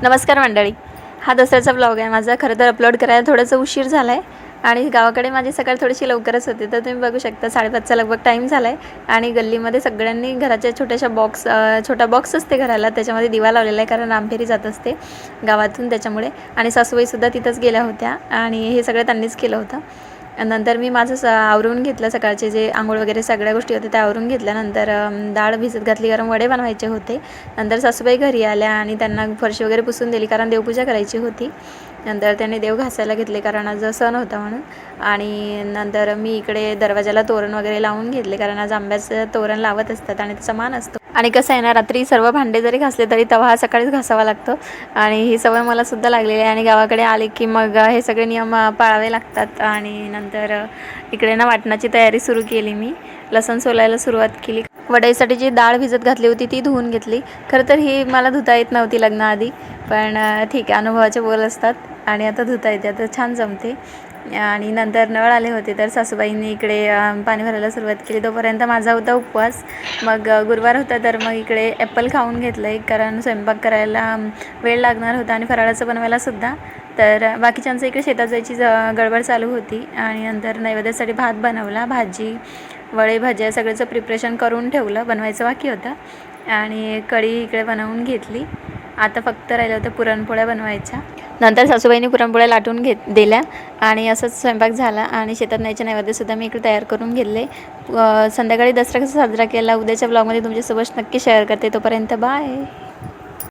नमस्कार मंडळी, हा दसऱ्याचा ब्लॉग आहे माझा. खरं तर अपलोड करायला थोडासा उशीर झाला आहे आणि गावाकडे माझी सकाळ थोडीशी लवकरच होते. तर तुम्ही बघू शकता 5:30चा लगभग टाईम झाला आहे आणि गल्लीमध्ये सगळ्यांनी घराच्या छोटा बॉक्स असते घराला, त्याच्यामध्ये दिवा लावलेला आहे कारण रामफेरी जात असते गावातून त्याच्यामुळे. आणि सासूबाईसुद्धा तिथंच गेल्या होत्या आणि हे सगळं त्यांनीच केलं होतं. नंतर मी माझं आवरून घेतलं, सकाळचे जे आंघोळ वगैरे सगळ्या गोष्टी होत्या त्या आवरून घेतल्यानंतर डाळ भिजत घातली कारण वडे बनवायचे होते. नंतर सासूबाई घरी आल्या आणि त्यांना फरशी वगैरे पुसून दिली कारण देवपूजा करायची होती. नंतर त्यांनी देव घासायला घेतले कारण आज सण होता म्हणून. आणि नंतर मी इकडे दरवाजाला तोरण वगैरे लावून घेतले कारण आज आंब्याचं तोरण लावत असतात आणि त्याचा मान असतो. आणि कसं आहे ना, रात्री सर्व भांडे जरी घासले तरी तवा हा सकाळीच घासावा लागतो आणि ही सवय मला सुद्धा लागलेली आहे. आणि गावाकडे आले की मग हे सगळे नियम पाळावे लागतात. आणि नंतर इकडे ना वाटणाची तयारी सुरू केली. मी लसूण सोलायला सुरुवात केली. वड्यासाठी जी डाळ भिजत घातली होती ती धुवून घेतली. खरं तर ही मला धुता येत नव्हती लग्नाआधी, पण ठीक आहे, अनुभवाचे बोल असतात आणि आता धुता येते, आता छान जमते. आणि नंतर नळ आले होते तर सासूबाईंनी इकडे पाणी भरायला सुरुवात केली. तोपर्यंत माझा होता उपवास. मग गुरुवार होता तर मग इकडे ॲपल खाऊन घेतलं आहे कारण स्वयंपाक करायला वेळ लागणार होता आणि फराळाचं बनवायलासुद्धा. तर बाकीच्यांचं इकडे शेतात जायची गडबड चालू होती. आणि नंतर नैवेद्यासाठी भात बनवला, भाजी वडे भाज्या सगळ्याचं प्रिपरेशन करून ठेवलं, बनवायचं बाकी होतं. आणि कढी इकडे बनवून घेतली. आता फक्त राहिलं होतं पुरणपोळ्या बनवायच्या. नंतर सासूबाईंनी पुरणपोळ्या लाटून दिल्या आणि असंच स्वयंपाक झाला. आणि शेतात न्यायचे नैवेद्यसुद्धा मी इकडे तयार करून घेतले. संध्याकाळी दसरा कसा साजरा केला उद्याच्या ब्लॉगमध्ये तुमच्यासोबत नक्की शेअर करते. तोपर्यंत बाय.